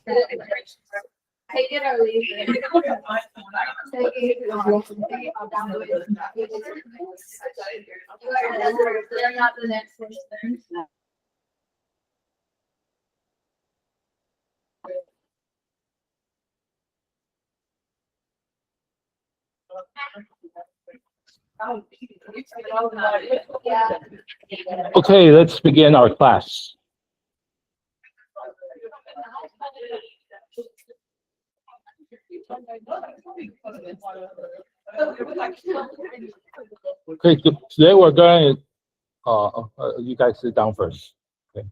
Take it or leave it. Take it or download it. They're not the next one. Okay, let's begin our class. Okay, today we're going to, you guys sit down first. Okay.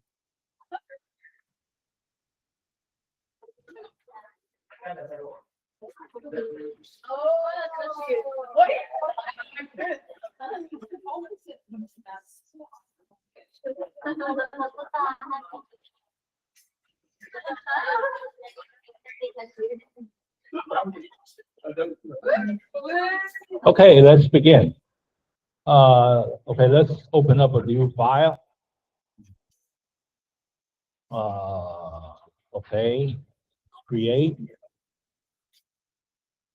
Okay, let's begin. Okay, let's open up a new file. Okay, create.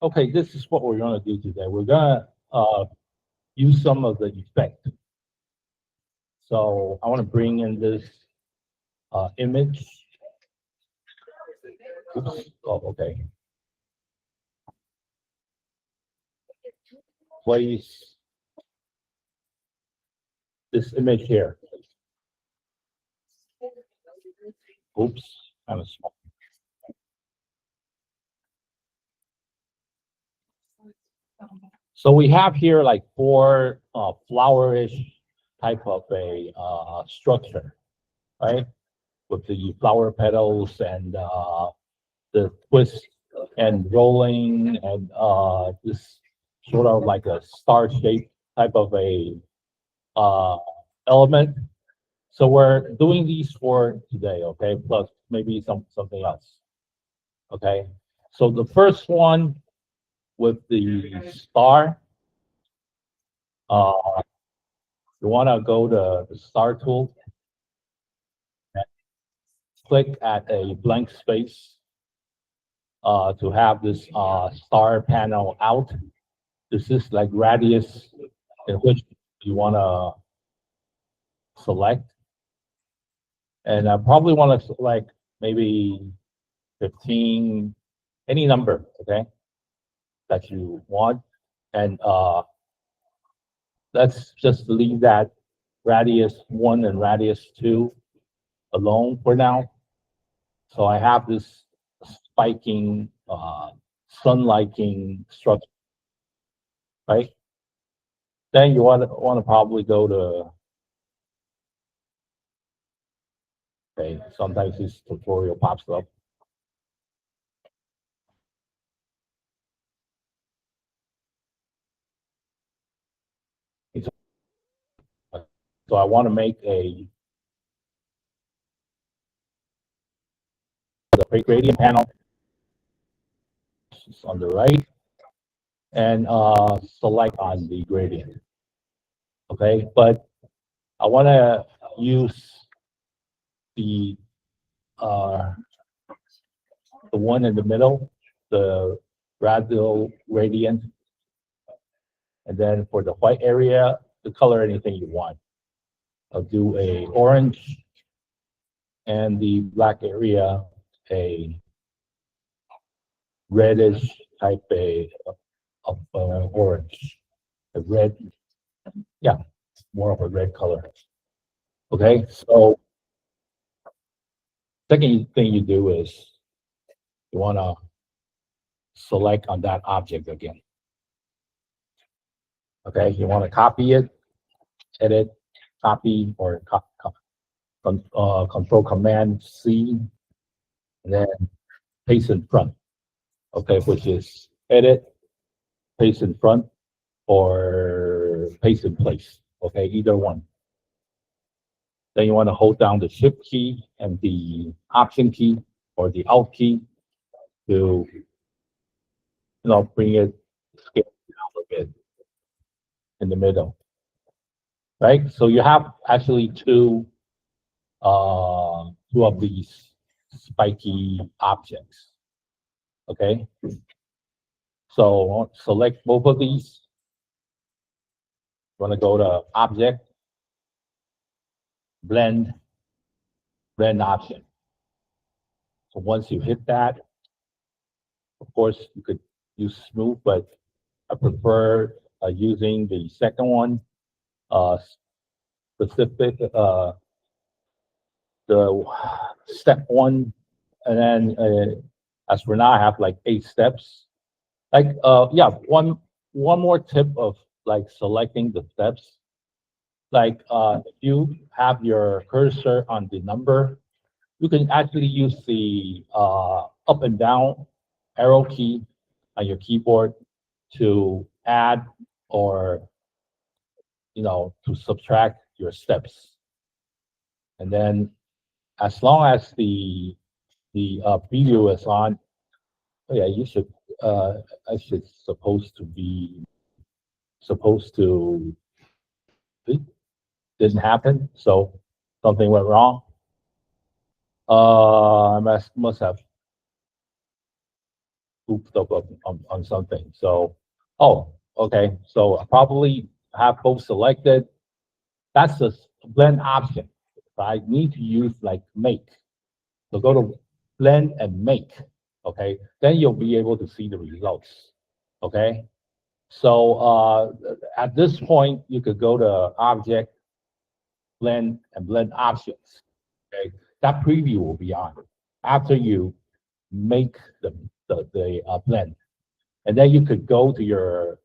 Okay, this is what we're going to do today. We're going to use some of the effect. So I want to bring in this image. Oops. Oh, okay. Place this image here. Oops, kind of small. So we have here like four flowerish type of a structure, right? With the flower petals and the twist and rolling and this sort of like a star shape type of a element. So we're doing these four today, okay? Plus maybe something else, okay? So the first one with the star, you want to go to the star tool, and click at a blank space to have this star panel out. This is like radius in which you want to select. And I probably want to select maybe 15, any number, okay, that you want. And let's just leave that radius 1 and radius 2 alone for now. So I have this spiking, sun-liking structure, right? Then you want to probably go to, okay, sometimes this tutorial pops up. So I want to make the gradient panel on the right and select on the gradient. Okay, but I want to use the one in the middle, the radial gradient, and then for the white area, the color anything you want. I'll do a orange, and the black area a reddish type of orange, a red, yeah, more of a red color. Okay, so second thing you do is you want to select on that object again. Okay, you want to copy it, edit, copy, or control command C, and then paste in front. Okay, which is edit, paste in front, or paste in place. Okay, either one. Then you want to hold down the Shift key and the Option key or the Alt key to, bring it scale down a bit in the middle. Right. So you have actually two of these spiky objects. Okay. So select both of these. You want to go to Object, Blend option. So once you hit that, of course, you could use Smooth, but I prefer using the second one, specific, the step one, and then as for now, I have like 8 steps. Like, yeah, one more tip of like selecting the steps. Like, if you have your cursor on the number, you can actually use the up and down arrow key on your keyboard to add or, to subtract your steps. And then as long as the preview is on, oh yeah, you should, I should supposed to, it didn't happen, so something went wrong. I must have goofed up on something. So, oh, okay. So I probably have both selected. That's the blend option. But I need to use like make. So go to blend and make. Okay. Then you'll be able to see the results. Okay. So at this point, you could go to object, blend, and blend options. Okay. That preview will be on after you make the blend. And then you could go to your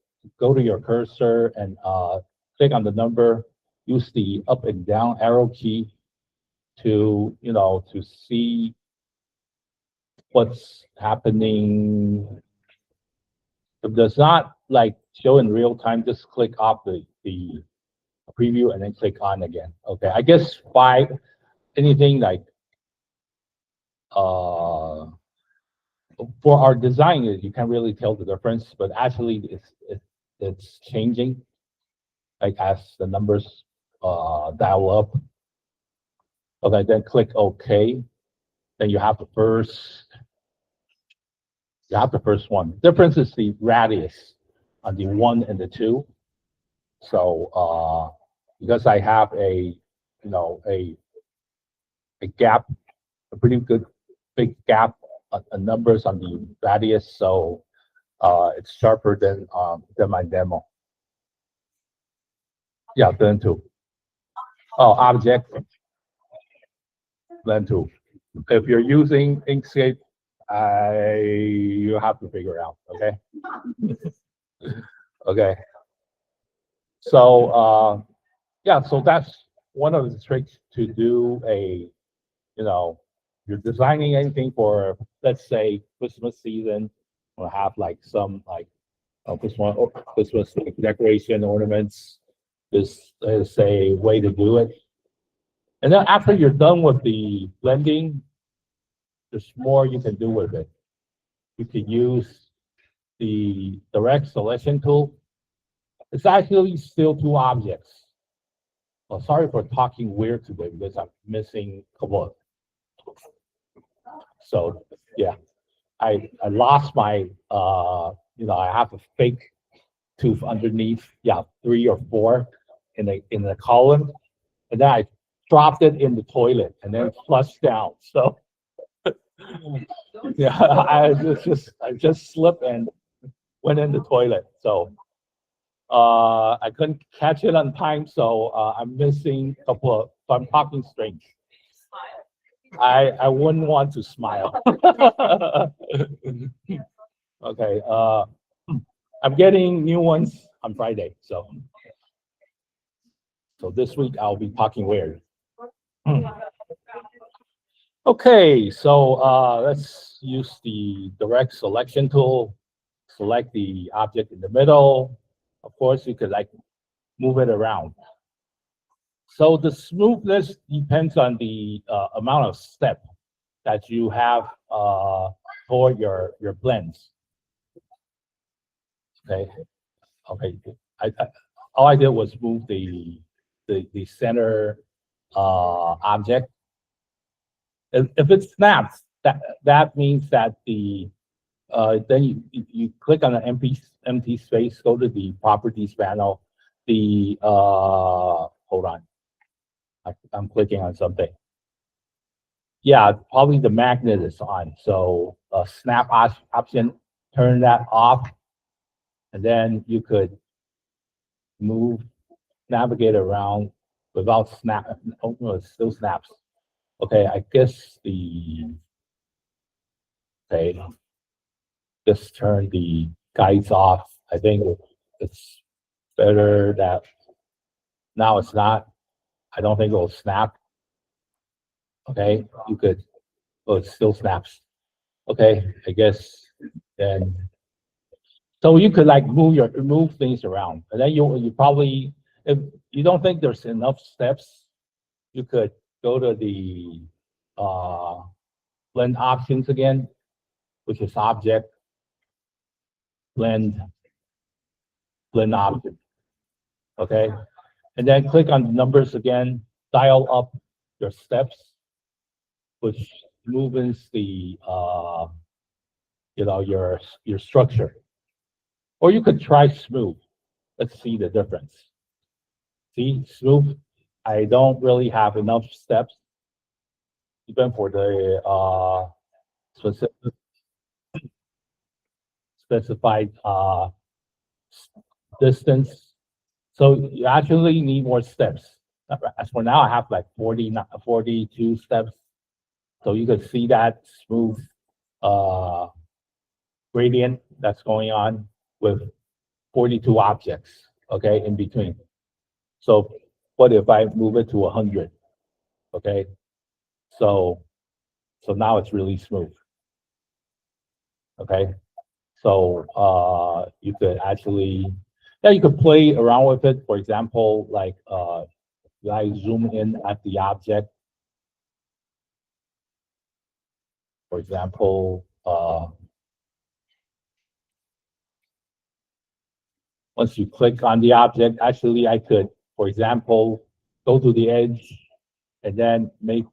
cursor and click on the number, use the up and down arrow key to to see what's happening. If it does not like show in real time, just click off the preview and then click on again. Okay, I guess by anything like for our design, you can't really tell the difference, but actually it's changing, like as the numbers dial up. Okay, then click OK. Then you have the first one. Difference is the radius on the 1 and the 2. So because I have a gap, a pretty good big gap on numbers on the radius, so it's sharper than my demo. Yeah, blend 2. Oh, object, blend 2. If you're using Inkscape, you have to figure it out. Okay. Okay. So yeah, so that's one of the tricks to do a, you're designing anything for, let's say, Christmas season, or have like some like Christmas decoration ornaments. This is a way to do it. And then after you're done with the blending, there's more you can do with it. You can use the direct selection tool. It's actually still 2 objects. Oh, sorry for talking weird today because I'm missing a couple of. So yeah, I lost my I have a fake tooth underneath. Yeah, 3 or 4 in the column, and then I dropped it in the toilet and then flushed down. So yeah, I just slipped and went in the toilet. So I couldn't catch it on time. So I'm missing a couple of. So I'm talking strange. I wouldn't want to smile. Okay. I'm getting new ones on Friday. So this week I'll be talking weird. Okay, so let's use the direct selection tool. Select the object in the middle. Of course, you could like move it around. So the smoothness depends on the amount of step that you have for your blends. Okay, okay. All I did was move the center object. If it snaps, that means that then you click on the empty space, go to the properties panel. Hold on, I'm clicking on something. Yeah, probably the magnet is on. So snap option, turn that off, and then you could navigate around without snap. Oh no, it still snaps. Okay, I guess okay, just turn the guides off. I think it's better that now it's not. I don't think it will snap. Okay, you could. Oh, it still snaps. Okay, I guess then. So you could like move things around, and then you probably, if you don't think there's enough steps, you could go to the blend options again, which is object blend object. Okay, and then click on the numbers again, dial up your steps, which moves the your structure. Or you could try smooth. Let's see the difference. See, smooth, I don't really have enough steps, even for the specified distance. So you actually need more steps. As for now, I have like 42 steps. So you can see that smooth gradient that's going on with 42 objects, okay, in between. So what if I move it to 100? Okay, so now it's really smooth. Okay, so you could actually, yeah, you could play around with it. For example, like I zoom in at the object. For example, once you click on the object, actually I could, for example, go to the edge and then make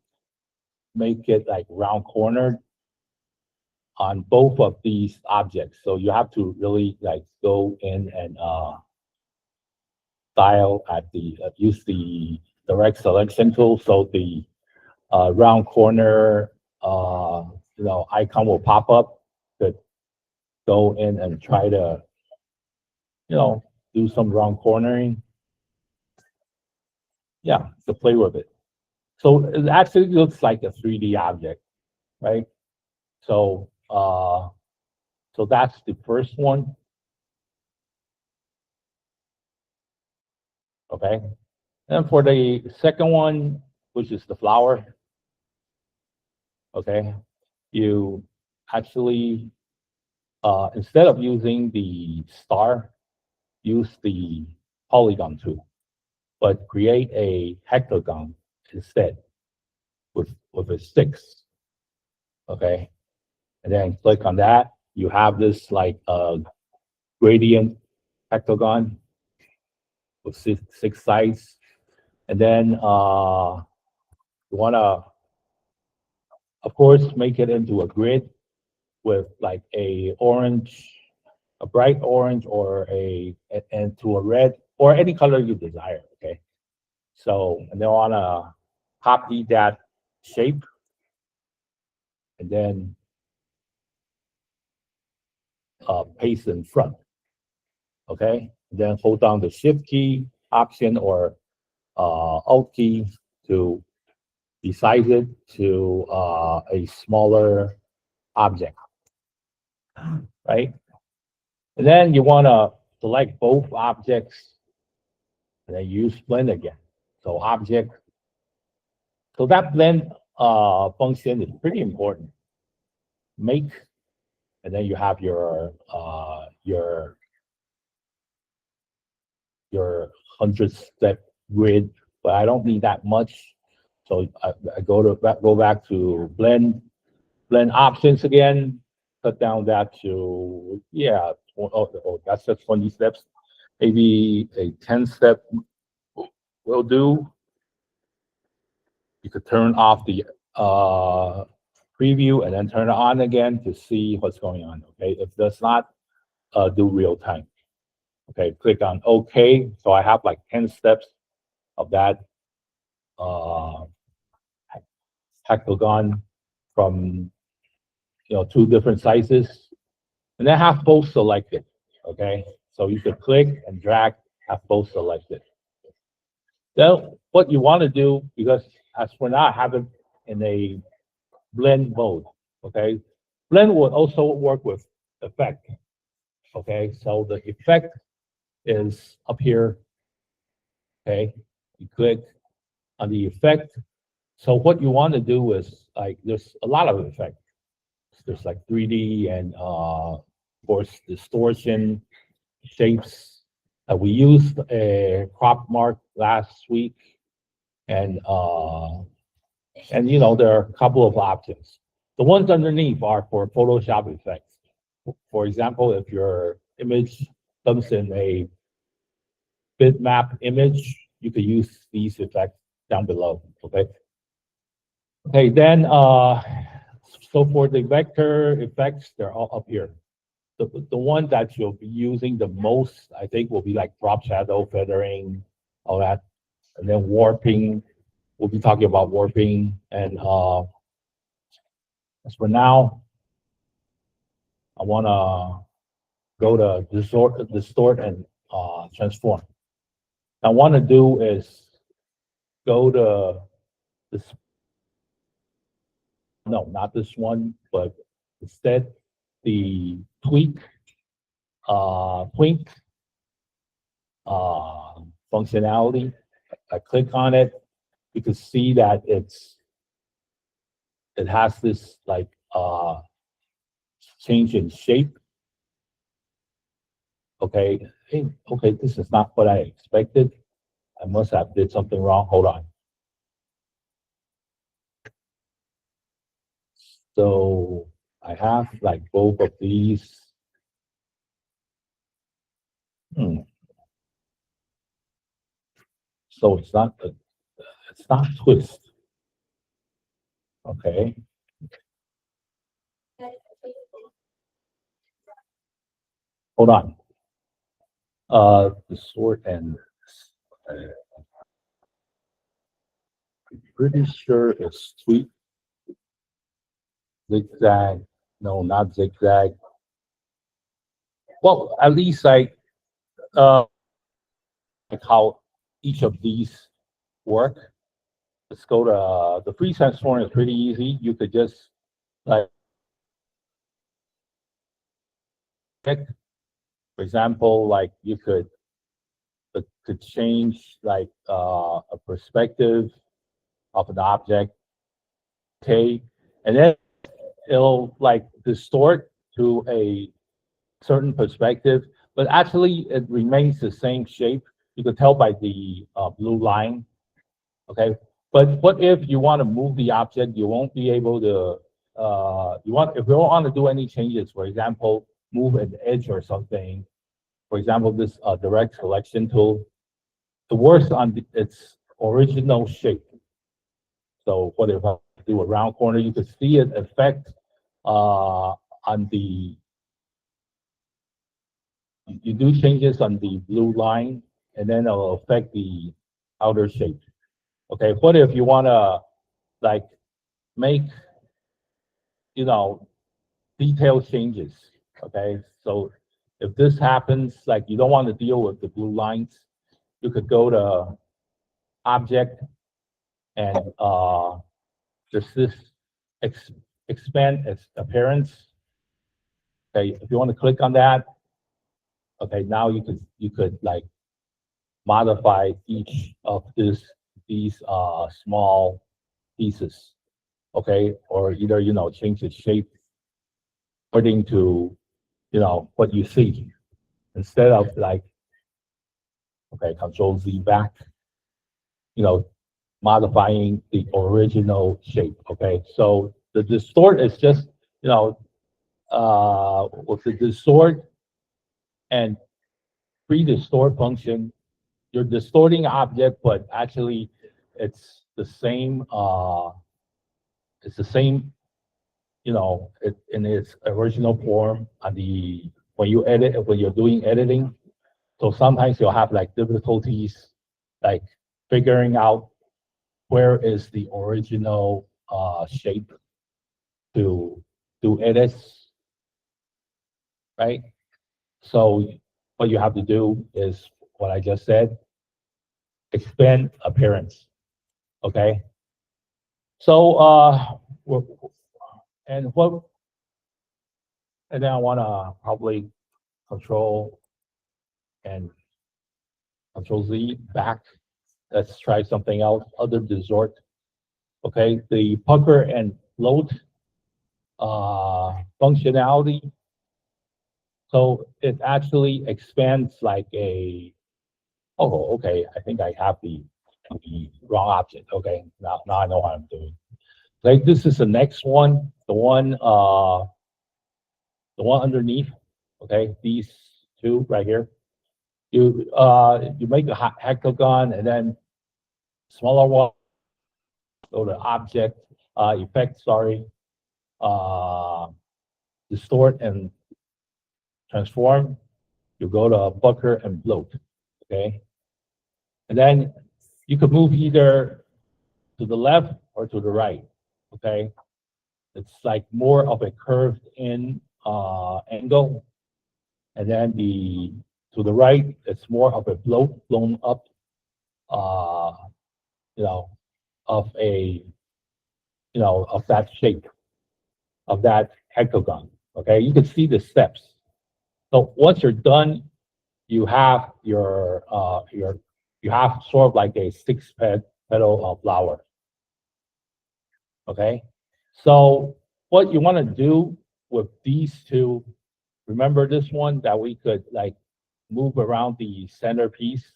it like round cornered on both of these objects. So you have to really like go in and dial at the use the direct selection tool. So the round corner icon will pop up. Could go in and try to do some round cornering. Yeah, to play with it. So it actually looks like a 3D object, right? So so that's the first one. Okay. And for the second one, which is the flower, okay, you actually instead of using the star, use the polygon tool, but create a hexagon instead with a 6. Okay. And then click on that. You have this like gradient hexagon with six sides. And then you want to, of course, make it into a grid with like a bright orange or and to a red or any color you desire. Okay. So, and then I want to copy that shape and then paste in front. Okay. And then hold down the Shift key, Option, or Alt key to resize it to a smaller object, right? And then you want to select both objects and then use blend again. So object. So that blend function is pretty important. Make, and then you have your 100-step grid, but I don't need that much. So I go back to blend options again, cut down that to, yeah, that's just 20 steps. Maybe a 10-step will do. You could turn off the preview and then turn it on again to see what's going on. Okay, it does not do real time. Okay, click on OK. So I have like 10 steps of that hexagon from 2 different sizes, and then have both selected. Okay, so you could click and drag, have both selected. Then what you want to do, because as for now I have it in a blend mode. Okay, blend will also work with effect. Okay, so the effect is up here. Okay, you click on the effect. So what you want to do is, like, there's a lot of effects. There's like 3D and of course distortion, shapes. We used a crop mark last week, and there are a couple of options. The ones underneath are for Photoshop effects. For example, if your image comes in a bitmap image, you could use these effects down below. Okay. Okay, then so for the vector effects, they're all up here. The one that you'll be using the most, I think, will be like drop shadow, feathering, all that, and then warping. We'll be talking about warping, and as for now, I want to go to distort and transform. What I want to do is go to this. No, not this one, but instead the tweak functionality. I click on it, you can see that it has this like change in shape. Okay, okay, this is not what I expected. I must have did something wrong. Hold on. So I have like both of these. So it's not twist. Okay. Hold on. The sort and I'm pretty sure it's tweak, zigzag. No, not zigzag. Well, at least like how each of these work. Let's go to the free transform is pretty easy. You could just like pick, for example, like you could change like a perspective of an object. Okay, and then it'll like distort to a certain perspective, but actually it remains the same shape. You can tell by the blue line. Okay, but what if you want to move the object? You won't be able to. If you don't want to do any changes, for example, move an edge or something. For example, this direct selection tool, it works on its original shape. So what if I do a round corner? You can see it affect on the. You do changes on the blue line, and then it'll affect the outer shape. Okay, what if you want to like make detailed changes? Okay, so if this happens, like you don't want to deal with the blue lines, you could go to object and just this expand its appearance. Okay, if you want to click on that, okay, now you could like modify each of these small pieces. Okay, or either change the shape according to what you see, instead of like, okay, Control Z back, modifying the original shape. Okay, so the distort is just with the distort and pre-distort function, you're distorting object, but actually it's the same it's the same, you know, in its original form on the, when you're doing editing. So sometimes you'll have like difficulties, like figuring out where is the original shape to do edits, right? So what you have to do is what I just said, expand appearance, okay? So, and what, and then I wanna probably control and control Z back. Let's try something else, other distort. Okay, the pucker and float functionality. So it actually expands like a, oh, okay, I think I have the wrong object. Okay, now I know what I'm doing. Like this is the next one, the one underneath. Okay, these two right here. You make a hexagon and then smaller one, go to object, effect, sorry, uh, distort and transform. You go to pucker and float, okay? And then you could move either to the left or to the right, okay? It's like more of a curved in angle. And then to the right, it's more of a float, blown up, uh, you know, of a, you know, of that shape, of that hexagon, okay? You can see the steps. So once you're done, you have you have sort of like a petal of flower. Okay, so what you want to do with these two, remember this one that we could like move around the centerpiece.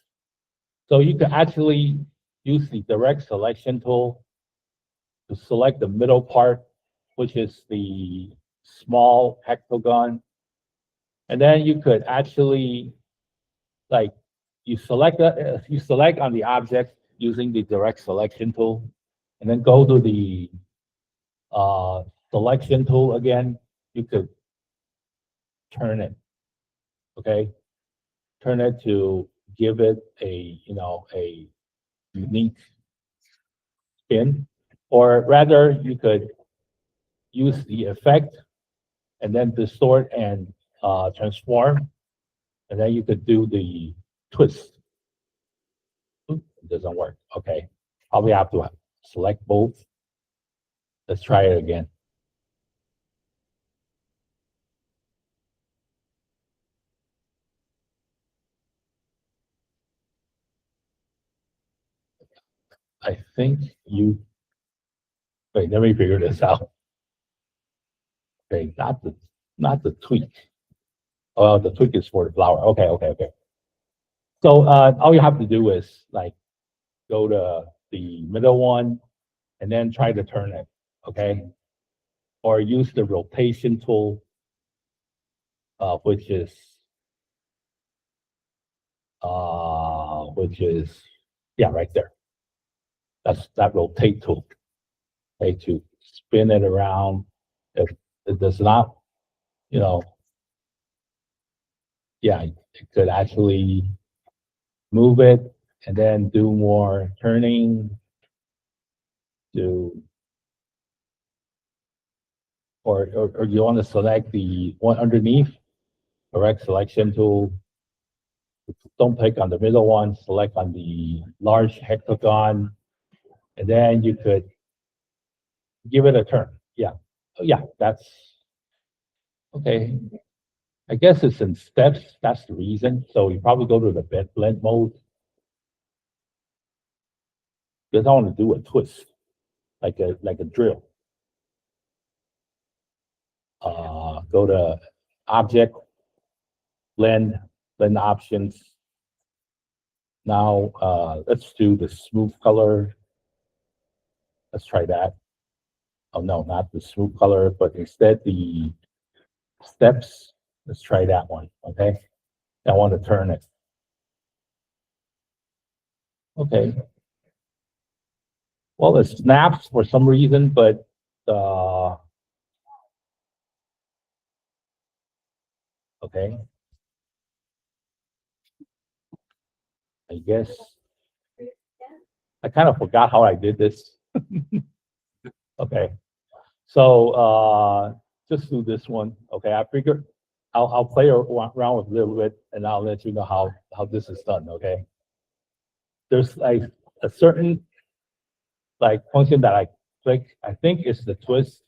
So you can actually use the direct selection tool to select the middle part, which is the small hexagon. And then you could actually like you select on the object using the direct selection tool, and then go to the selection tool again. You could turn it, okay? Turn it to give it a, you know, a unique spin, or rather you could use the effect and then distort and transform, and then you could do the twist. Oop, it doesn't work. Okay, probably have to select both. Let's try it again. I think you, wait, let me figure this out. Okay, not the tweak. Oh, the tweak is for the flower. Okay, okay, okay. So all you have to do is like go to the middle one and then try to turn it, okay? Or use the rotation tool, which is yeah, right there. That's that rotate tool. Okay, to spin it around. If it does not, you know, yeah, it could actually move it and then do more turning, do, or you want to select the one underneath, direct selection tool. Don't click on the middle one, select on the large hexagon, and then you could give it a turn. Yeah, yeah, that's okay. I guess it's in steps. That's the reason. So you probably go to the blend mode because I want to do a twist, like a drill. Go to object, blend options. Now let's do the smooth color. Let's try that. Oh no, not the smooth color, but instead the steps. Let's try that one. Okay. I want to turn it. Okay. Well, it snaps for some reason, but okay. I guess I kind of forgot how I did this. Okay. So just do this one. Okay, I figured I'll play around with a little bit and I'll let you know how this is done. Okay. There's like a certain like function that I click. I think it's the twist,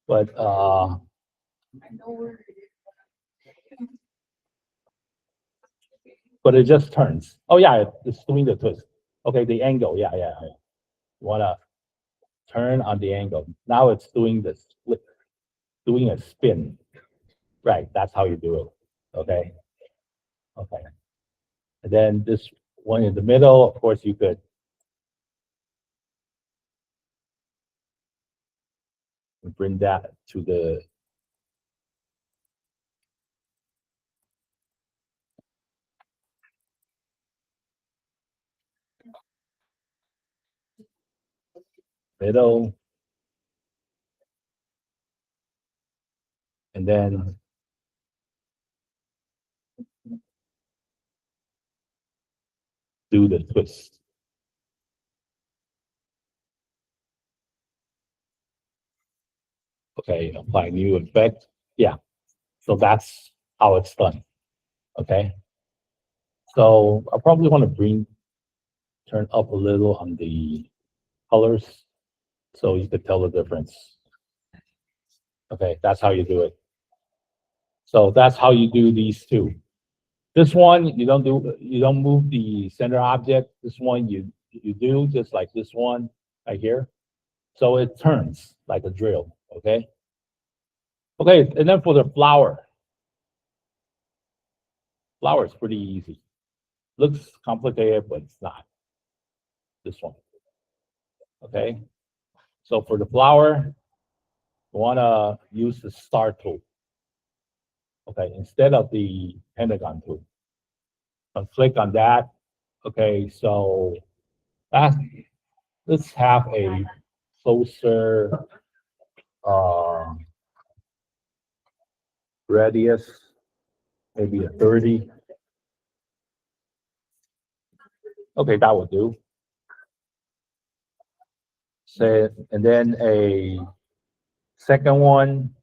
but it just turns. Oh yeah, it's doing the twist. Okay, the angle. Yeah. You wanna turn on the angle. Now it's doing this split, doing a spin. Right, that's how you do it. Okay. Okay. And then this one in the middle, of course, you could bring that to the middle. And then do the twist. Okay, apply new effect. Yeah, so that's how it's done. Okay, so I probably want to turn up a little on the colors so you could tell the difference. Okay, that's how you do it. So that's how you do these two. This one you don't move the center object. This one you do just like this one right here. So it turns like a drill. Okay. Okay, and then for the flower. Flower is pretty easy. Looks complicated, but it's not. This one. Okay. So for the flower, we want to use the star tool. Okay, instead of the pentagon tool. I'll click on that. Okay, so let's have a closer radius, maybe a 30. Okay, that will do. Say, and then a second one,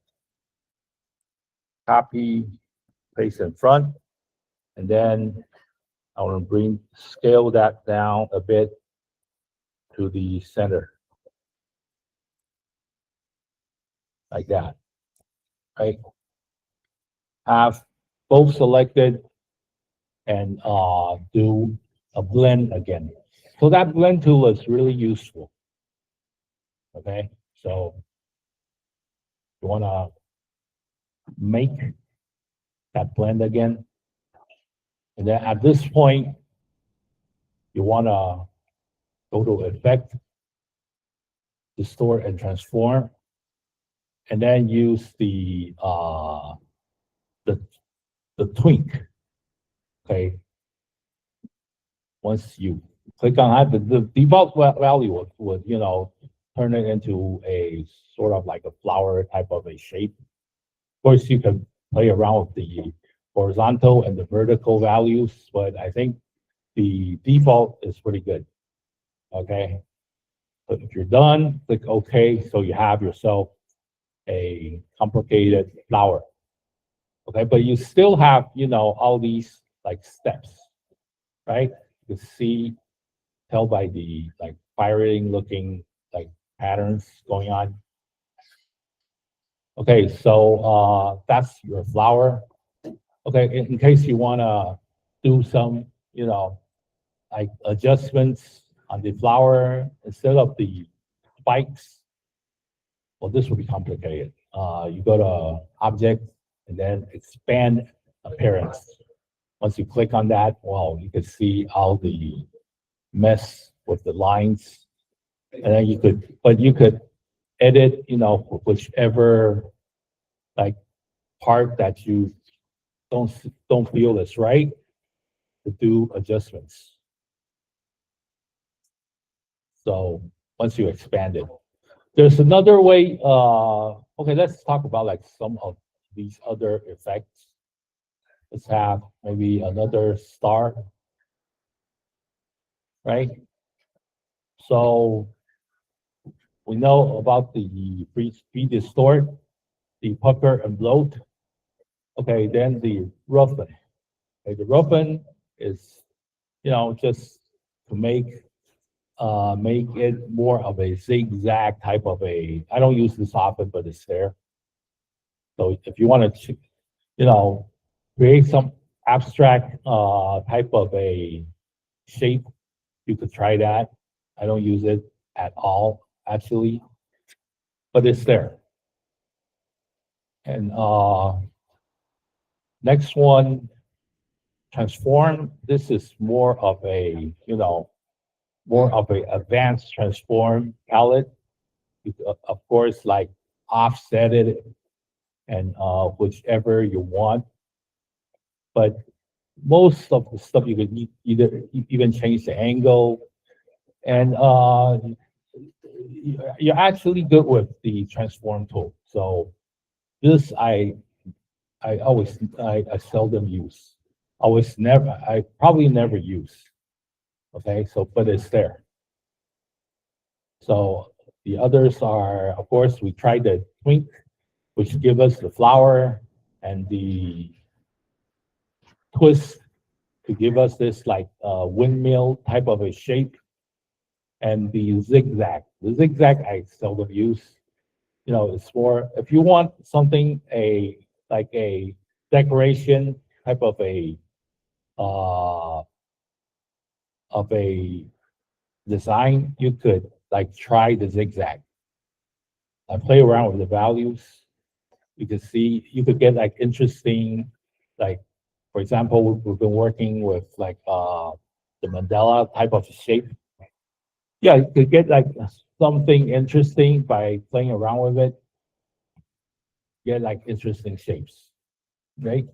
copy, paste in front, and then I want to scale that down a bit to the center, like that. Right? Have both selected and do a blend again. So that blend tool is really useful. Okay, so you want to make that blend again. And then at this point, you want to go to Effect, Distort and Transform, and then use the twink. Okay. Once you click on that, the default value would turn it into a sort of like a flower type of a shape. Of course, you can play around with the horizontal and the vertical values, but I think the default is pretty good. Okay. So if you're done, click OK. So you have yourself a complicated flower. Okay, but you still have, all these like steps, right? You see, tell by the like firing looking like patterns going on. Okay, so that's your flower. Okay, in case you want to do some, like adjustments on the flower instead of the spikes, well, this will be complicated. You go to Object and then Expand Appearance. Once you click on that, well, you can see all the mess with the lines. And then you could edit, whichever like part that you don't feel is right to do adjustments. So once you expand it, There's another way. Okay, let's talk about like some of these other effects. Let's have maybe another star, right? So we know about the free distort, the pucker and bloat. Okay, then the roughen. Okay, the roughen is, just to make it more of a zigzag type of a. I don't use this often, but it's there. So if you want to, create some abstract type of a shape, you could try that. I don't use it at all, actually, but it's there. And next one, transform. This is more of a, more of a advanced transform palette. You could, of course, like offset it and whichever you want. But most of the stuff you could either even change the angle, and you're actually good with the transform tool. So this I seldom use. I probably never use. Okay, so but it's there. So the others are, of course, we tried the twink, which give us the flower, and the twist to give us this like windmill type of a shape, and the zigzag. The zigzag I seldom use. It's more if you want something like a decoration type uh of a design, you could like try the zigzag. I play around with the values. You could see you could get like interesting, like for example, we've been working with like the Mandela type of shape. Yeah, you could get like something interesting by playing around with it. Get like interesting shapes, right?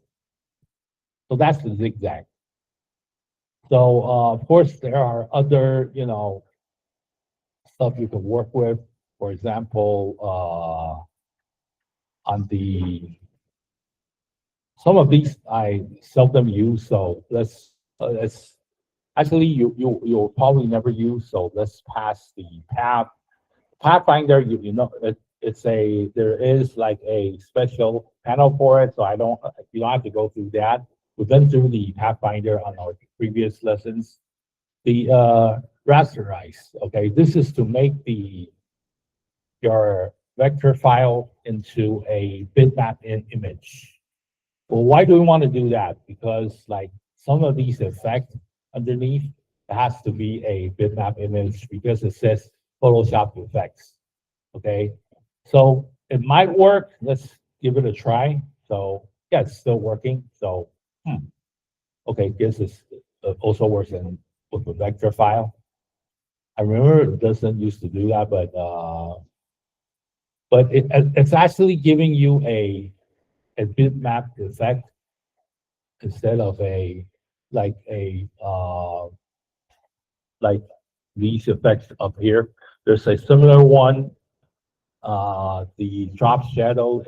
So that's the zigzag. So of course there are other, stuff you can work with. For example, on the some of these I seldom use. So let's actually you'll probably never use. So let's pass the Pathfinder. There is like a special panel for it. So you don't have to go through that. We've been through the Pathfinder on our previous lessons. The rasterize. Okay, this is to make your vector file into a bitmap image. Well, why do we want to do that? Because like some of these effects underneath, it has to be a bitmap image because it says Photoshop effects. Okay, so it might work. Let's give it a try. So yeah, it's still working. So okay, this is also works with the vector file. I remember it doesn't used to do that, but it's actually giving you a bitmap effect instead of like a like these effects up here. There's a similar one. The drop shadow,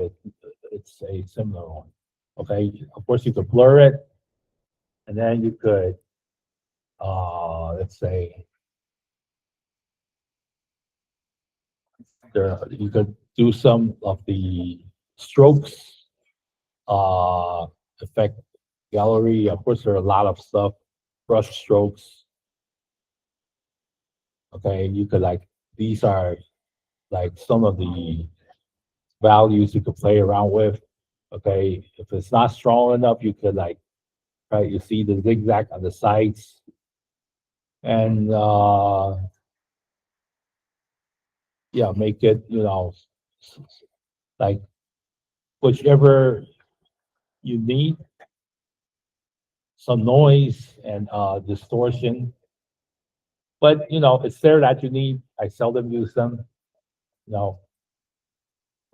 it's a similar one. Okay, of course you could blur it, and then you could let's say you could do some of the strokes effect gallery. Of course, there are a lot of stuff, brush strokes. Okay, you could these are like some of the values you could play around with. Okay, if it's not strong enough, you could right, you see the zigzag on the sides, and yeah, make it like whichever you need, some noise and distortion. But it's there that you need. I seldom use them. No.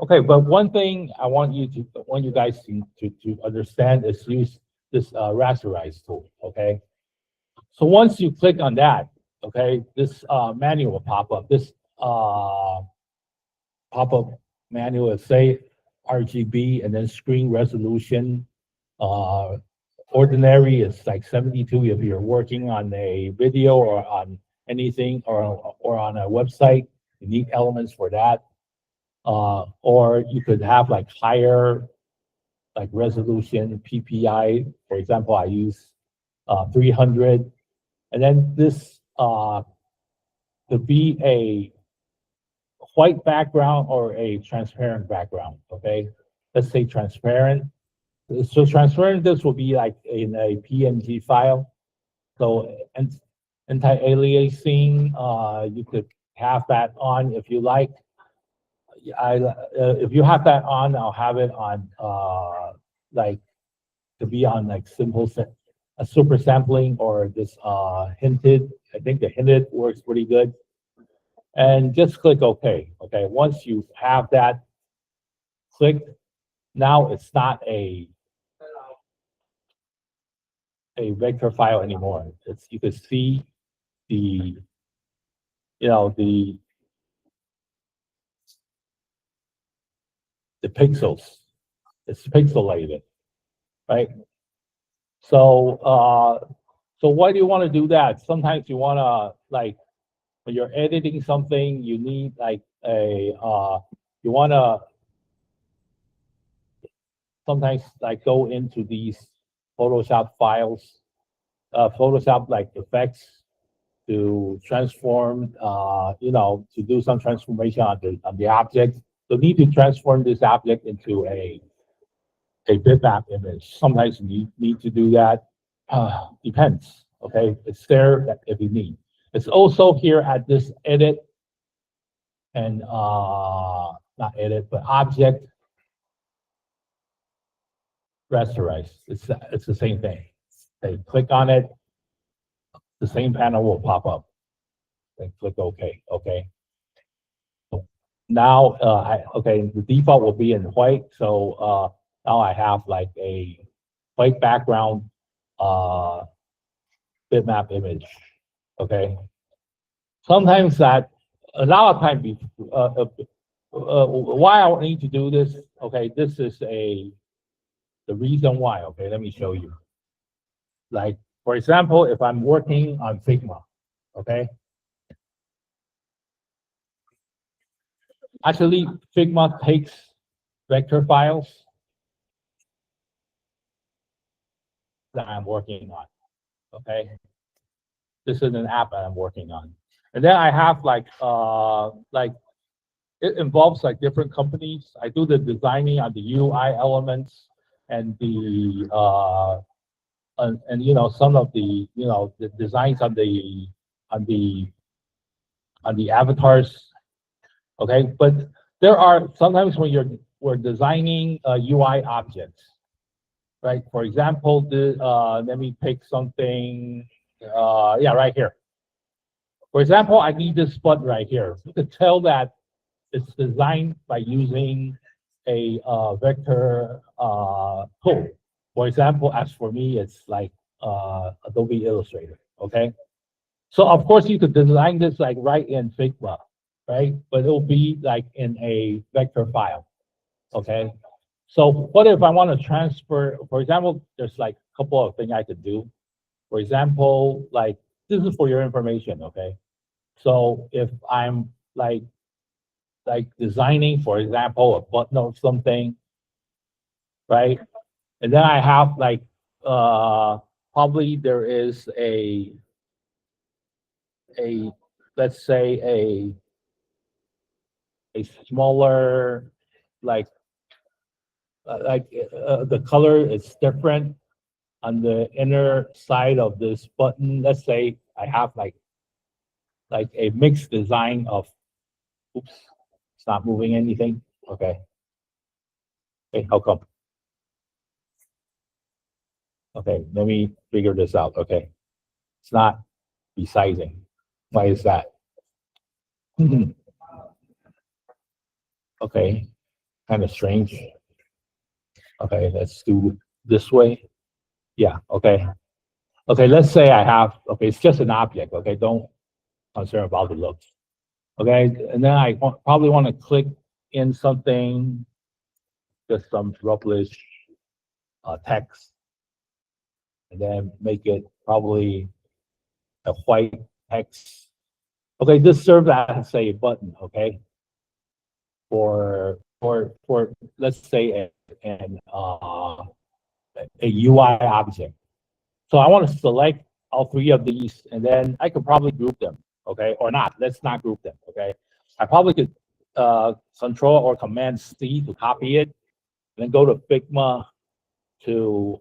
Okay, but one thing I want you guys to understand is use this rasterize tool. Okay, so once you click on that, okay, this menu will pop up. This pop-up menu will say RGB and then screen resolution. Ordinary is like 72 if you're working on a video or on anything or on a website. You need elements for that. Or you could have like higher like resolution PPI. For example, I use 300. And then this could be a white background or a transparent background, okay? Let's say transparent. So transparent, this will be like in a PNG file. So anti-aliasing, you could have that on if you like. If you have that on, I'll have it on like to be on like a super sampling or this hinted. I think the hinted works pretty good. And just click OK. Okay, once you have that clicked, now it's not a vector file anymore. It's you can see the the pixels. It's pixelated, right? So so why do you want to do that? Sometimes you want to like when you're editing something, you need like you want to sometimes like go into these Photoshop files, Photoshop like effects to transform, to do some transformation on the object. So need to transform this object into a bitmap image. Sometimes you need to do that. Depends. Okay, it's there if you need. It's also here at this edit and not edit, but object rasterize. It's the same thing. They click on it, the same panel will pop up. Then click OK. Okay. Now, the default will be in white. So now I have like a white background bitmap image. Okay. Sometimes a lot of times, why I need to do this? Okay, this is the reason why. Okay, let me show you. Like, for example, if I'm working on Figma, okay. Actually, Figma takes vector files that I'm working on, okay. This is an app that I'm working on. And then I have like it involves like different companies. I do the designing on the UI elements and the some of the the designs on the avatars. Okay, but there are sometimes when we're designing UI objects, right? For example, let me pick something. Yeah, right here. For example, I need this button right here. You can tell that it's designed by using a vector tool. For example, as for me, it's like Adobe Illustrator. Okay, so of course you could design this like right in Figma, right? But it'll be like in a vector file. Okay, so what if I want to transfer? For example, there's like a couple of things I could do. For example, like this is for your information. Okay, so if I'm like designing, for example, a button or something, right? And then I have like probably there is a let's say a smaller like the color is different on the inner side of this button. Let's say I have like a mixed design of, oops, it's not moving anything. Okay. Okay, how come? Okay, let me figure this out. Okay, it's not resizing. Why is that? Okay, kind of strange. Okay, let's do this way. Yeah, okay. Okay, let's say I have, okay, it's just an object. Okay, don't concern about the looks. Okay, and then I probably want to click in something, just some rubbish text, and then make it probably a white text. Okay, this serves as a button, okay, for let's say a UI object. So I want to select all three of these, and then I could probably group them, okay, or not. Let's not group them, okay. I probably could Control or Command C to copy it, and then go to Figma to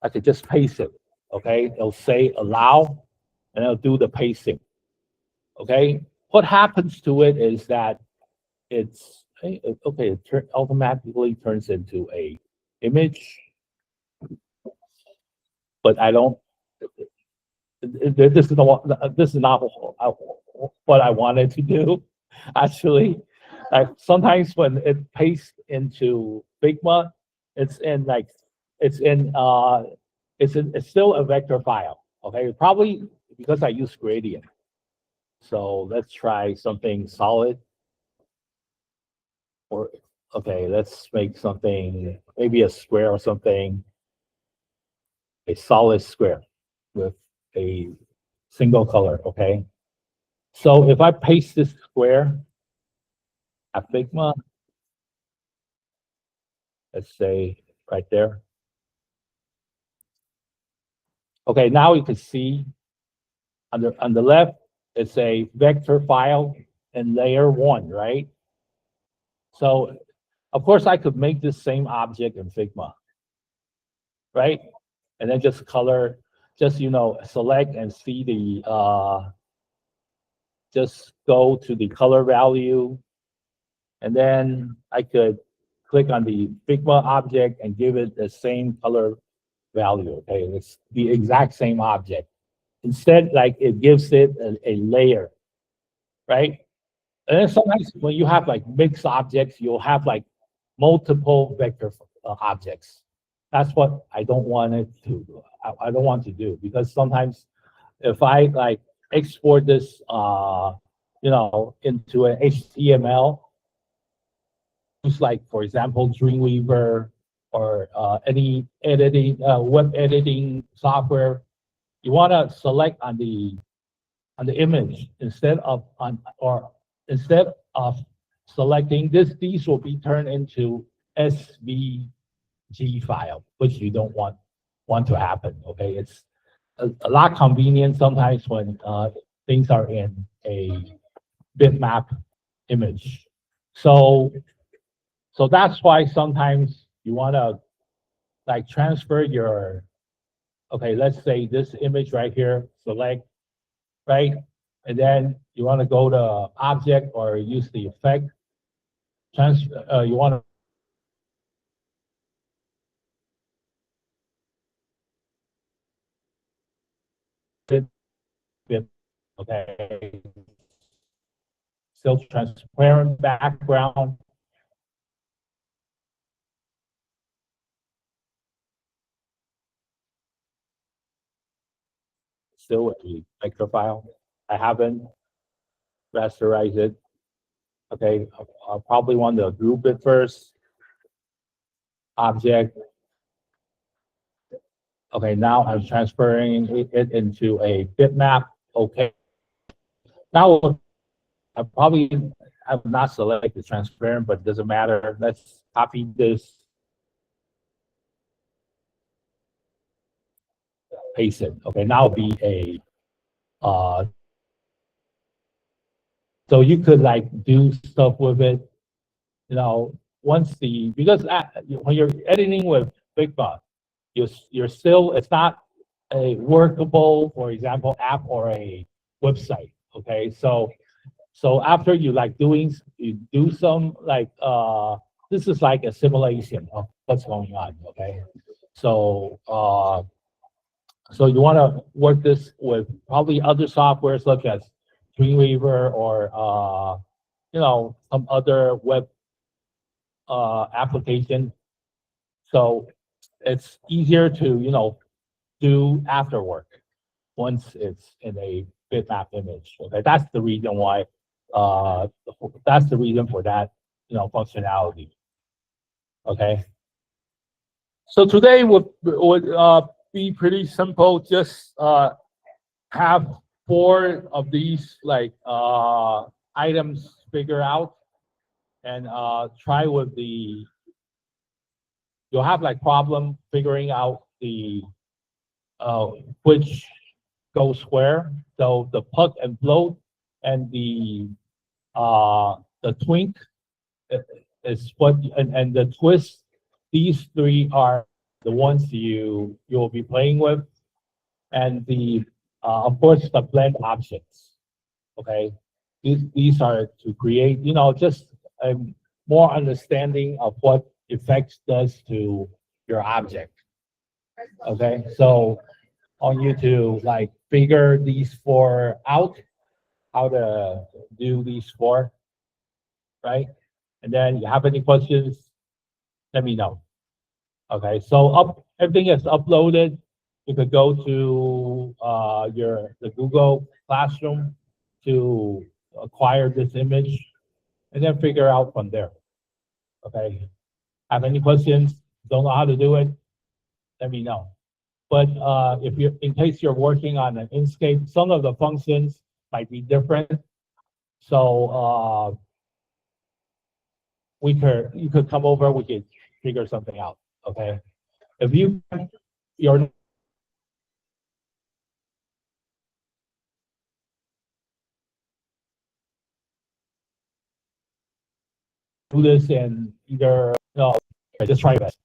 I could just paste it, okay. It'll say allow, and it'll do the pasting, okay. What happens to it is that it's okay. It automatically turns into a image, but I don't. This is not what I wanted to do. Actually, sometimes when it pastes into Figma, it's in like it's in it's still a vector file. Okay, probably because I use gradient. So let's try something solid. Or okay, let's make something, maybe a square or something, a solid square with a single color, okay? So if I paste this square at Figma, let's say right there. Okay, now you can see on the left, it's a vector file in layer 1, right? So of course I could make this same object in Figma, right? And then just color, just select and see the just go to the color value, and then I could click on the Figma object and give it the same color value. Okay, it's the exact same object. Instead, like it gives it a layer, right? And then sometimes when you have like mixed objects, you'll have like multiple vector objects. That's what I don't want it to do. I don't want to do, because sometimes if I like export this into an HTML, use like for example Dreamweaver or any editing web editing software, you want to select on the image instead of selecting this. These will be turned into SVG file, which you don't want to happen. Okay, it's a lot convenient sometimes when things are in a bitmap image. So that's why sometimes you want to like transfer your, okay, let's say this image right here, select, right? And then you want to go to object or use the effect. You want to bit, okay, still transparent background. Still a vector file. I haven't rasterized it. Okay, I'll probably want to group it first. Object. Okay, now I'm transferring it into a bitmap. Okay. Now I probably have not selected transparent, but it doesn't matter. Let's copy this, paste it. Okay, now it'll be a so you could like do stuff with it, because when you're editing with Figma, you're still, it's not a workable, for example, app or a website. Okay, so after you do some like this is like a simulation of what's going on. Okay, so so you want to work this with probably other software such as Dreamweaver or some other web application. So it's easier to do after work once it's in a bitmap image. Okay, that's the reason why that's the reason for that, functionality. Okay. So today would be pretty simple. Just have 4 of these like items figure out, and try with the. You'll have like problem figuring out the which goes where. So the puck and float and the twink is what, and the twist. These 3 are the ones you'll be playing with, and the of course the blend options. Okay, these are to create, just a more understanding of what effects does to your object. Okay, so on you to like figure these 4 out, how to do these 4, right? And then you have any questions, let me know. Okay, so everything is uploaded. You could go to the Google Classroom to acquire this image, and then figure out from there. Okay, have any questions? Don't know how to do it? Let me know. But if you, in case you're working on an Inkscape, some of the functions might be different. So you could come over, we could figure something out. Okay, if you're do this and either just try your best.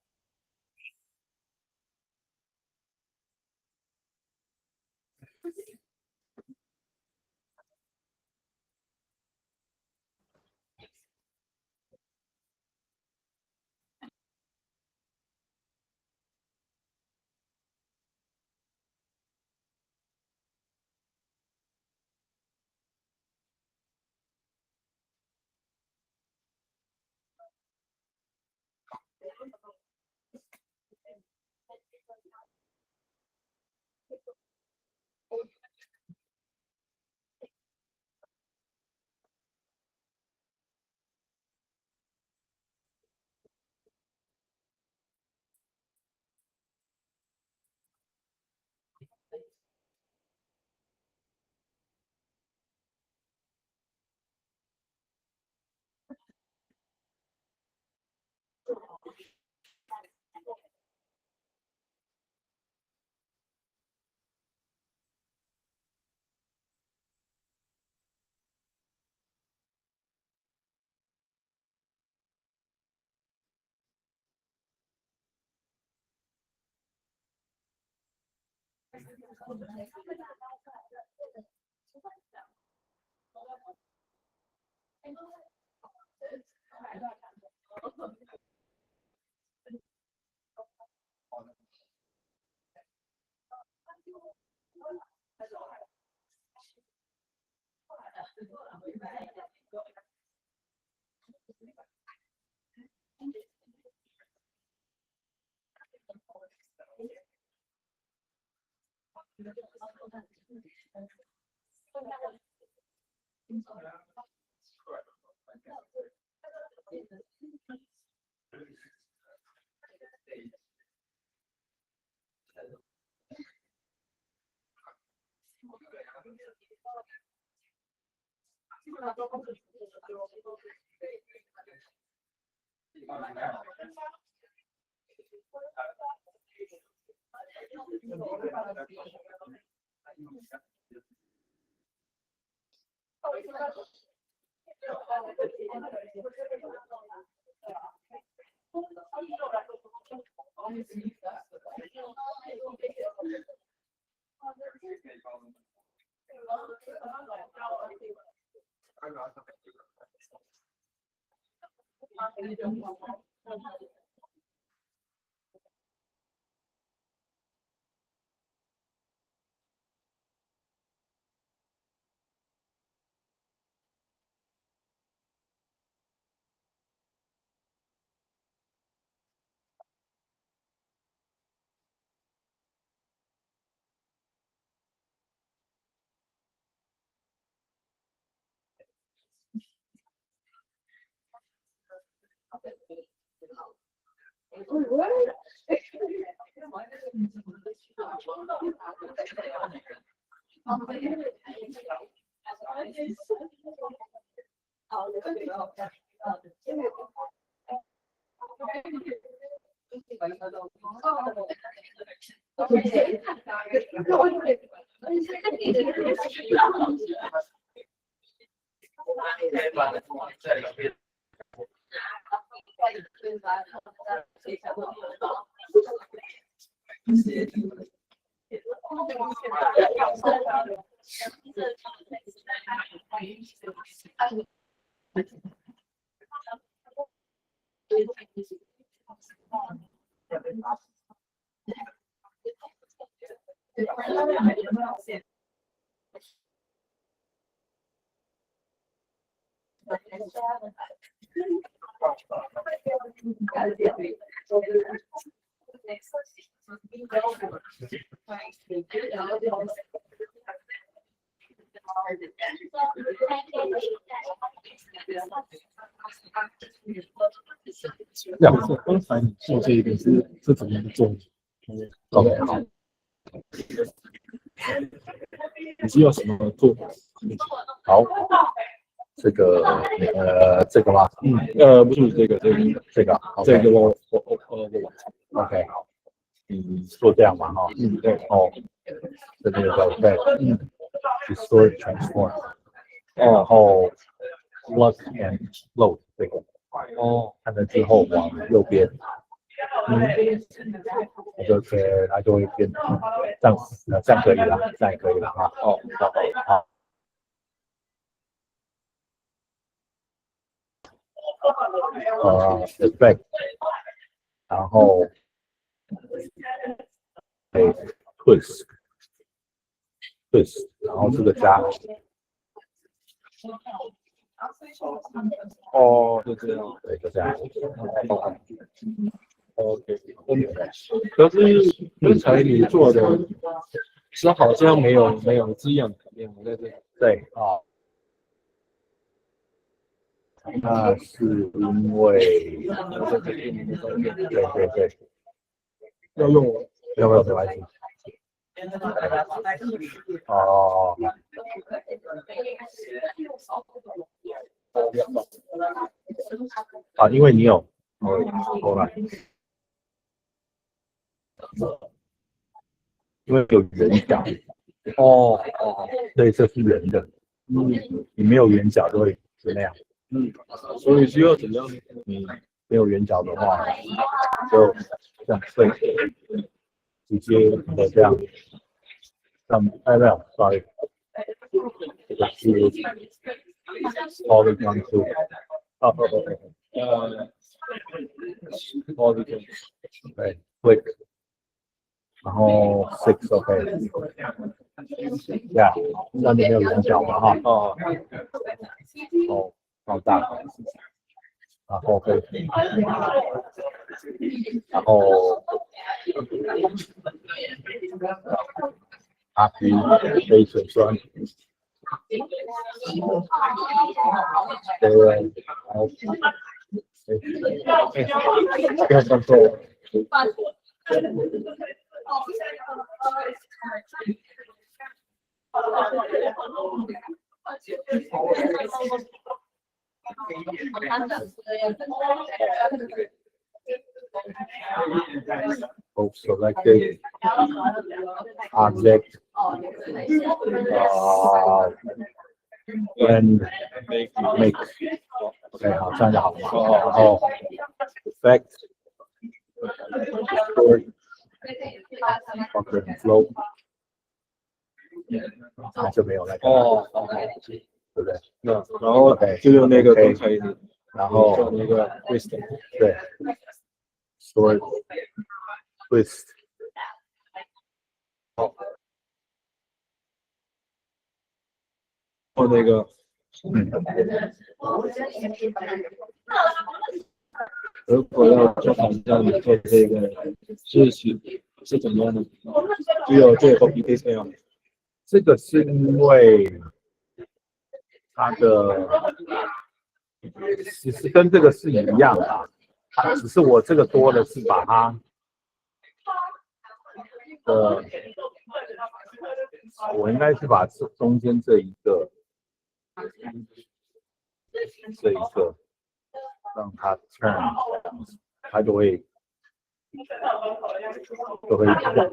这样子，刚才你做这个是怎么样的做？OK， 好。你是要什么做法？好，这个吗？不是这个，这个我OK， 好，你做这样嘛哈？对，哦，这个叫对，distort transform， 然后 plug and load 这个，按了之后往右边，它就会变，这样可以了，这样也可以了哈。好。effect， 然后twist， 然后这个加，就这样，对，就这样。OK， 可是刚才你做的是好像没有这样在这里。对啊，那是因为对，要用要不要没关系。哦，啊，因为你有过来，因为有圆角，所以这是圆的，你没有圆角就会是那样，所以需要怎样？你没有圆角的话，就这样对，直接的这样，没有 ，sorry， 这个是 polygon two， 对 ，click， 然后 6 OK， 呀，那你没有圆角嘛哈，放大，然后可以，然后可以水酸，对，然后不要放错。Selected object, and make. OK， 好，这样就好了。然后 effect, distort, filter and flow， 它就没有那个对不对？然后就用那个刚才然后做那个 twist， 对 ，distort, twist。或那个，如果要就好像你做这个事情是怎么样的？只有这个 copy paste 吗？这个是因为它的其实跟这个是一样的，只是我这个多的是把它我应该是把中间这一个让它 turn， 它就会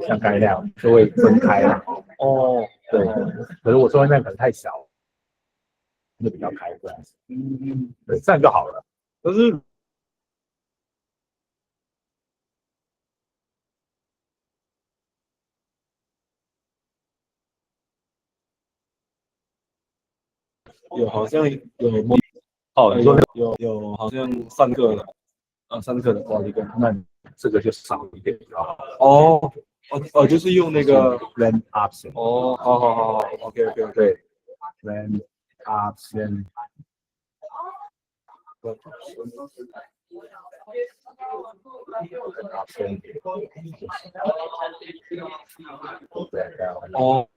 像刚才那样就会分开了。哦，对，可是我中间那可能太小，就比较开这样子。对，这样就好了。但是好像有哦，你说有好像3个的，3个的polygon，那这个就少一点比较好。就是用那个 blend option。好，OK，对 blend option。哦。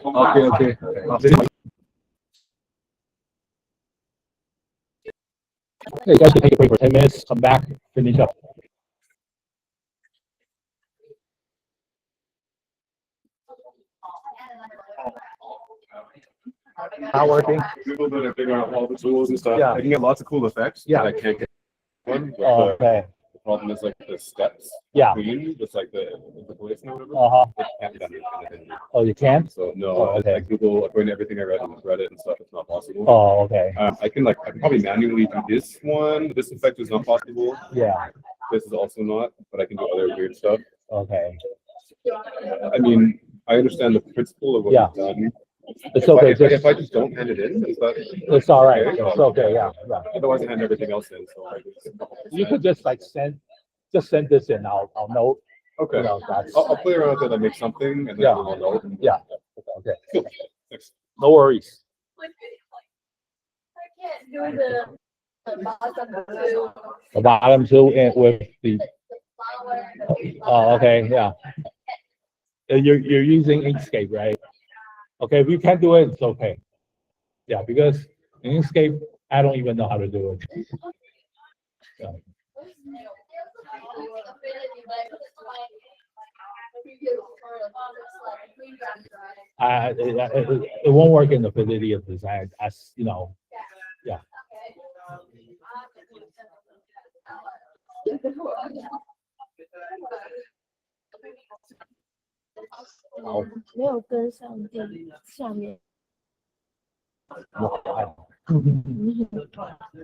OK， 好，You guys can take a break for 10 minutes, come back, finish up. Not working? People that are figuring out all the tools and stuff. Yeah. I can get lots of cool effects. Yeah. But I can't get one. Okay. The problem is like the steps. Yeah. Just like the voice and whatever. It can't be done in Oh, you can't? So no, okay. like Google, according to everything I read on Reddit and stuff, it's not possible. Oh, okay. I can probably manually do this one. This effect is not possible. Yeah. This is also not, but I can do other weird stuff. Okay. I mean, I understand the principle of what you've done. It's okay. If I just don't hand it in, is that? It's all right. Okay? It's okay. Yeah. Otherwise, I hand everything else in. So you could just send this in. I'll note. Okay. You know, I'll play around with it and make something, and then I'll note. Yeah. Okay. Cool. Thanks. No worries. The bottom two and with the. Oh, okay. Yeah. You're using Inkscape, right? Okay, if you can't do it, it's okay. Yeah, because in Inkscape, I don't even know how to do it. So. It won't work in the Fidelity of Design, as you know. Yeah. 好，没有跟上下面。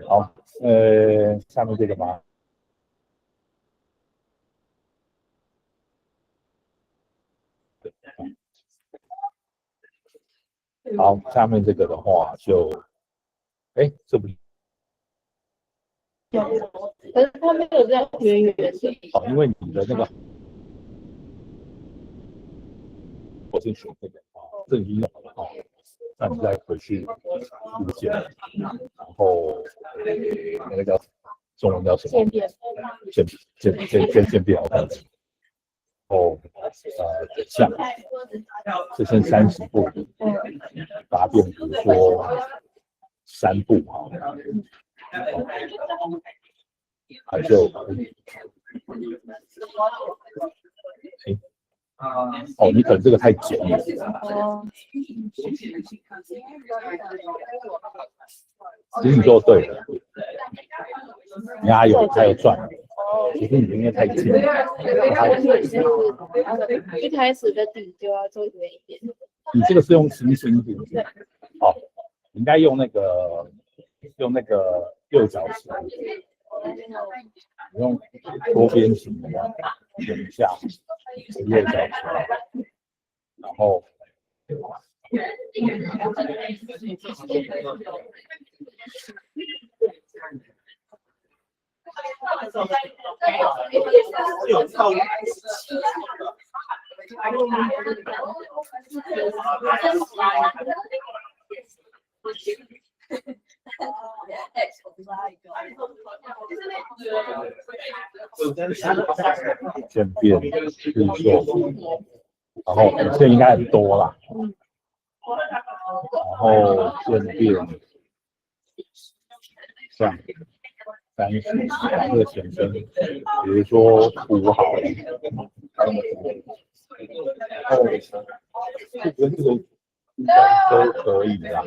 好，下面这个吗？好，下面这个的话就，这不，可是它没有在圆圆的。好，因为你的那个，我是选这个这已经有了哦，那你再回去物件，然后那个叫中文叫什么？渐变，哦，像这先30步，答辩，比如说3步哈，它就，哦，你可能这个太简了。其实你做对了，你还有赚。其实你应该太近了。一开始的底就要做远一点。你这个是用星星底，哦，你应该用那个右角形，你用多边形的点一下右角形，然后。有道理。渐变，比如说然后现在应该很多啦，然后顺便像30这个显身，比如说涂好了，这个应该都可以啦，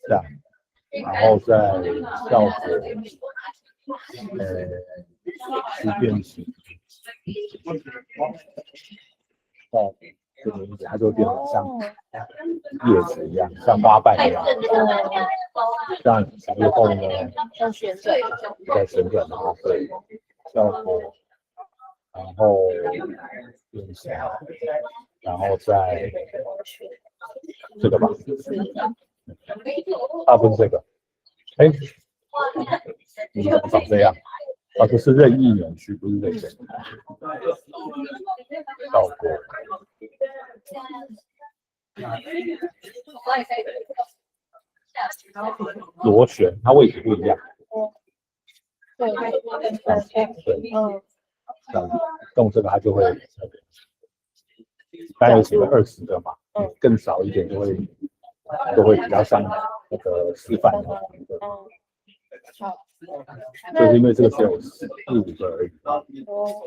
这样，然后再效果，是变形，哦，这个它就变得像叶子一样，像花瓣一样，这样之后呢，像旋转，再旋转，然后对效果，然后变形，然后再这个吧，大部分这个，哎，你怎么长这样？啊，这是任意扭曲，不是这个效果。螺旋，它位置不一样。对，这样动这个它就会，大概有写了20个嘛，更少一点就会比较像那个示范的。就是因为这个只有15个而已，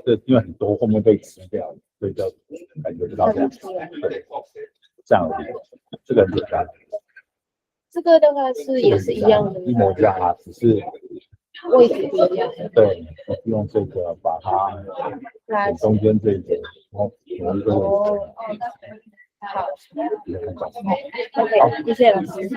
这因为很多后面被吃掉，所以就感觉不到这样。对，这样而已。这个很简单。这个大概是也是一样的，一模一样啊，只是位置不一样。对，用这个把它中间这个，然后有一个位置。好，也很重要。好，谢谢老师。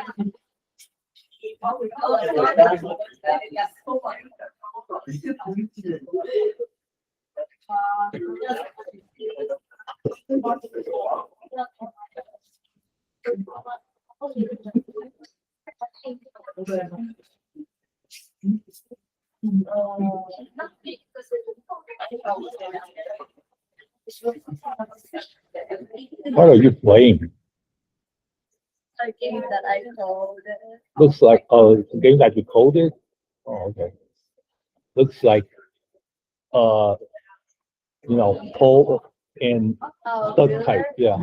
What are you playing? A game that I coded. Looks like a game that you coded. Oh, okay. Looks like Paul and duck Really? type. Yeah.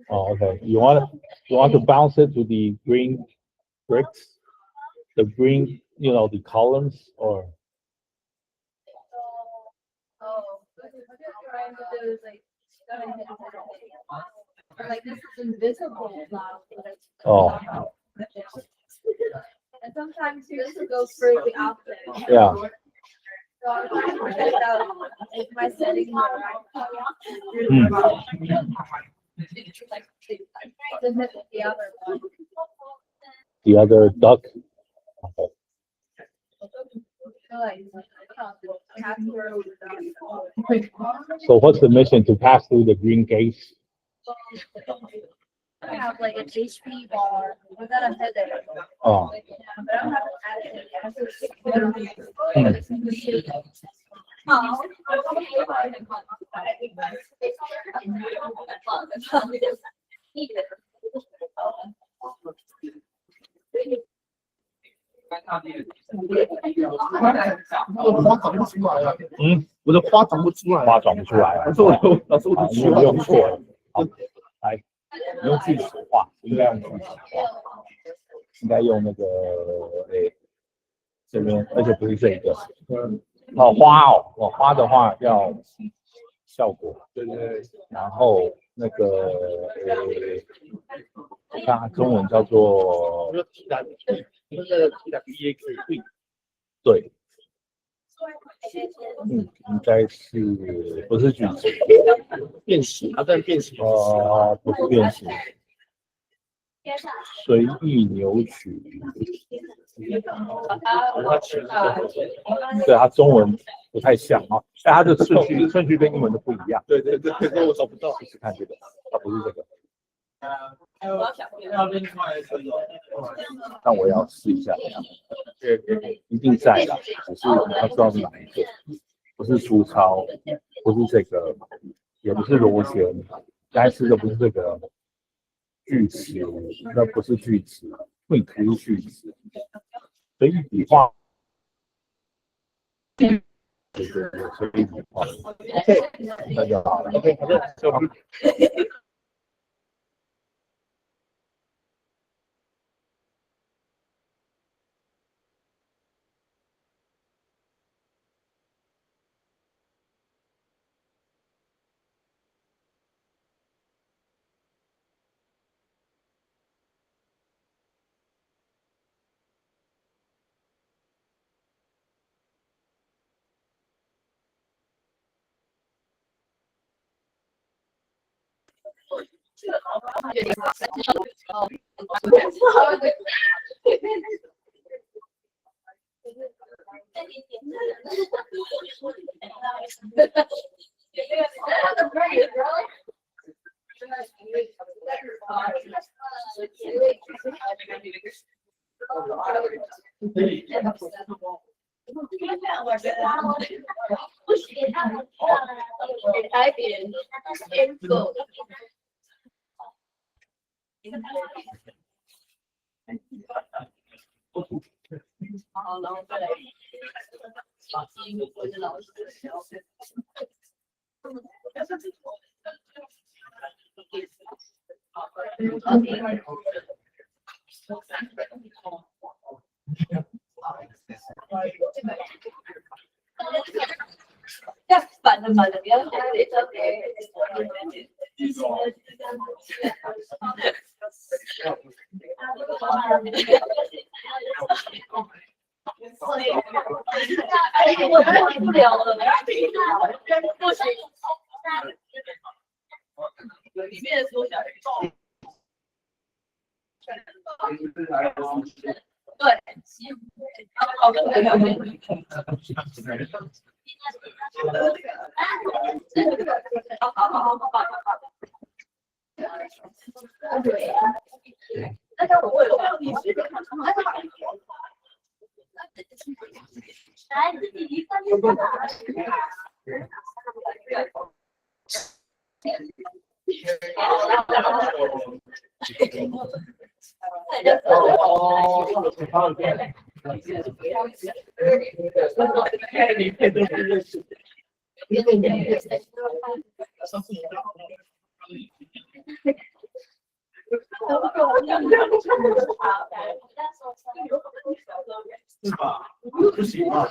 Oh, okay. You want to bounce it to the green bricks, the green, the columns, or Like this is invisible. oh, And sometimes this goes through the opposite. yeah. So I was trying to check out if my settings are right. Then hit the other one. The other duck. Okay. So what's the mission to pass through the green gates? I have like an HP bar without a headache. Oh. But I haven't added it yet. Mm. 我的花长不出来，花长不出来啊！老师我的你用错了。好，来，你用锯齿画，应该用锯齿画，应该用那个这边，而且不是这个。花的话要效果，对对对，然后那个看它中文叫做那个 TWEAK 对。应该是不是锯齿？变形，它在变形。不是变形，随意扭曲。对，它中文不太像啊，但它的顺序跟英文都不一样。对对对，我找不到。试试看这个，它不是这个。但我要试一下，一定在啦，只是你要知道是哪一个，不是粗糙，不是这个，也不是螺旋，该吃的不是这个锯齿，那不是锯齿，会不是锯齿，所以笔画对对对，所以那就好了。OK， 好的，收工。好，然后再来我的老师。反的，不要写这张给。我看不了了，不行。里面的缩小。对。那个我会有你是来自己一份是吧？不行啊！